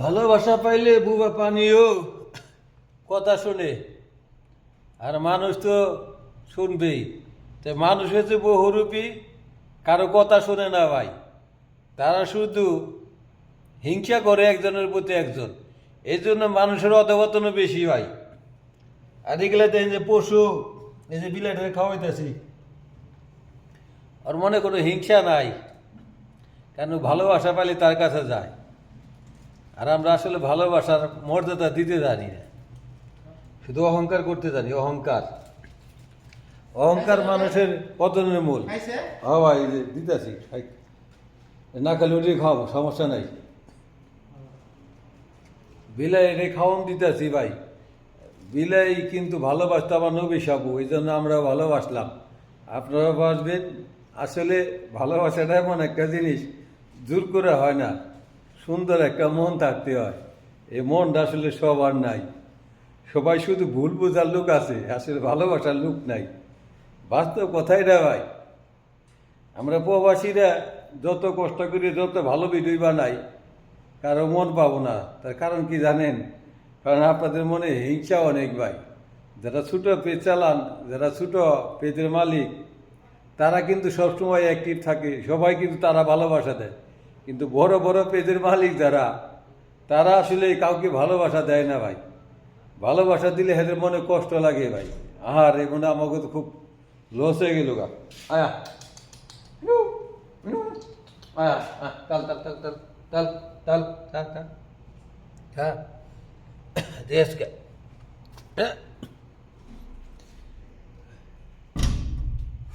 ভালোবাসা পাইলে বুবা পানিও কথা শুনে, আর মানুষ তো শুনবেই। তো মানুষ হচ্ছে বহুরূপী, কারো কথা শুনে না ভাই। তারা শুধু হিংসা করে একজনের প্রতি একজন, এই জন্য মানুষের অধপতনও বেশি ভাই। আর এগুলো দেখেন যে পশু, এই যে বিলাইটারে খাওয়াইতেছি, ওর মনে কোনো হিংসা নাই, কেন ভালোবাসা পাইলে তার কাছে যায়। আর আমরা আসলে ভালোবাসার মর্যাদা দিতে জানি না, শুধু অহংকার করতে জানি। অহংকার অহংকার মানুষের পতনের মূল। হ্যাঁ ভাই, এই যে দিতেছি, না খালি ওটি খাওয়াবো, সমস্যা নাই। বিলাই রে খাওয়ান দিতেছি ভাই। বিলাই কিন্তু ভালোবাসতে আমার নবী সাবু, এই জন্য আমরা ভালোবাসলাম। আপনারা বাসবেন। আসলে ভালোবাসাটা এমন একটা জিনিস, জোর করে হয় না, সুন্দর একটা মন থাকতে হয়। এই মনটা আসলে সবার নাই। সবাই শুধু ভুল বোঝার লোক আছে, আসলে ভালোবাসার লোক নাই। বাস্তব কথাই রে ভাই। আমরা প্রবাসীরা যত কষ্ট করি, যত ভালো ভিডিও বানাই, কারো মন পাবো না। তার কারণ কি জানেন? কারণ আপনাদের মনে হিংসা অনেক ভাই। যারা ছোটো পেজ চালান, যারা ছোটো পেজের মালিক, তারা কিন্তু সবসময় অ্যাক্টিভ থাকে, সবাই কিন্তু তারা ভালোবাসা দেয়। কিন্তু বড় বড় পেজের মালিক যারা, তারা আসলে কাউকে ভালোবাসা দেয় না ভাই। ভালোবাসা দিলে এদের মনে কষ্ট লাগে ভাই। আর এ মনে আমাকে তো খুব লস হয়ে গেল গা। আয়া আয়া, তাল তাল তাল তাল তাল তাল তাল তাল, হ্যাঁ দেশকে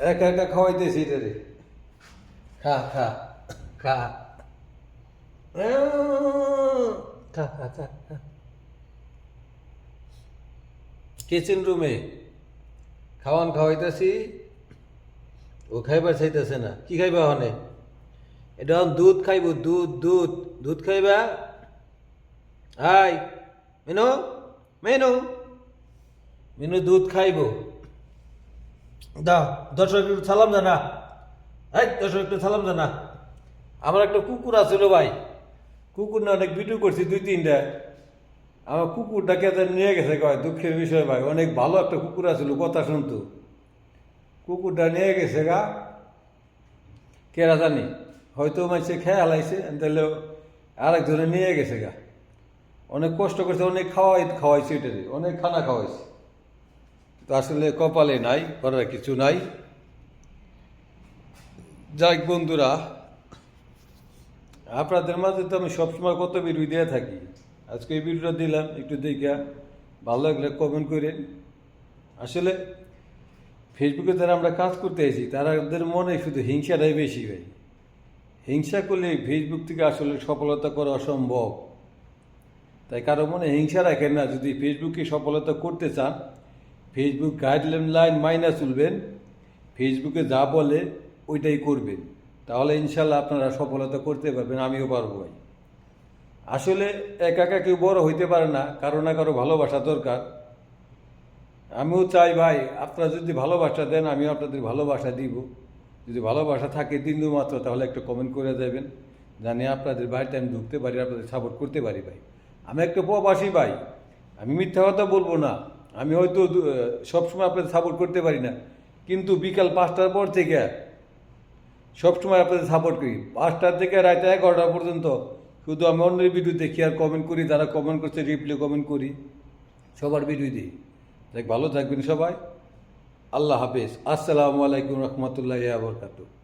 একা একা খাওয়াইতেছি রে। খা খা খা, খা খা খা। কিচেন রুমে খাওয়ান খাওয়াইতেছি, ও খাইবার চাইতেছে না। কি খাইবা হনে? এটা দুধ খাইব, দুধ দুধ দুধ খাইবা। হাই মেনু, মেনু মেনু দুধ খাইব। দাও, দর্শক একটু সালাম জানা। এই দর্শক একটু সালাম জানা। আমার একটা কুকুর আছিল ভাই, কুকুর না অনেক ভিডিও করছি, 2-3টা। আমার কুকুরটাকে নিয়ে গেছে, কয় দুঃখের বিষয় ভাই। অনেক ভালো একটা কুকুর আছিল, কথা শুনতো। কুকুরটা নিয়ে গেছে গা, কেরা জানি, হয়তো মাইসে খেয়ে হালাইছে, তাহলে আরেকজনে নিয়ে গেছে গা। অনেক কষ্ট করছে, অনেক খাওয়াইছে, এটারে অনেক খানা খাওয়াইছে। তো আসলে কপালে নাই, করার কিছু নাই। যাই বন্ধুরা, আপনাদের মাঝে তো আমি সবসময় কত ভিডিও দিয়ে থাকি। আজকে এই ভিডিওটা দিলাম, একটু দেখা ভালো লাগলে কমেন্ট করেন। আসলে ফেসবুকে যারা আমরা কাজ করতে এসেছি, তাদের মনে শুধু হিংসাটাই বেশি ভাই। হিংসা করলে ফেসবুক থেকে আসলে সফলতা করা অসম্ভব। তাই কারো মনে হিংসা রাখেন না। যদি ফেসবুকে সফলতা করতে চান, ফেসবুক গাইডলাইন মাইনা চলবেন, ফেসবুকে যা বলে ওইটাই করবেন, তাহলে ইনশাল্লাহ আপনারা সফলতা করতে পারবেন। আমিও পারবো ভাই। আসলে একা একা কেউ বড় হইতে পারে না, কারো না কারো ভালোবাসা দরকার। আমিও চাই ভাই, আপনারা যদি ভালোবাসা দেন, আমিও আপনাদের ভালোবাসা দিব। যদি ভালোবাসা থাকে বিন্দু মাত্র, তাহলে একটা কমেন্ট করে দেবেন, জানি আপনাদের বাড়িতে আমি ঢুকতে পারি, আপনাদের সাপোর্ট করতে পারি ভাই। আমি একটা প্রবাসী ভাই, আমি মিথ্যা কথা বলবো না। আমি হয়তো সবসময় আপনাদের সাপোর্ট করতে পারি না, কিন্তু বিকাল 5টার পর থেকে সবসময় আপনাদের সাপোর্ট করি। 5টার থেকে রাত 11টা পর্যন্ত শুধু আমি অন্যের ভিডিও দেখি আর কমেন্ট করি। যারা কমেন্ট করছে রিপ্লাই কমেন্ট করি, সবার ভিডিও দিই। দেখ, ভালো থাকবেন সবাই। আল্লাহ হাফেজ। আসসালামু আলাইকুম রহমতুল্লাহি ওয়া বারাকাতুহু।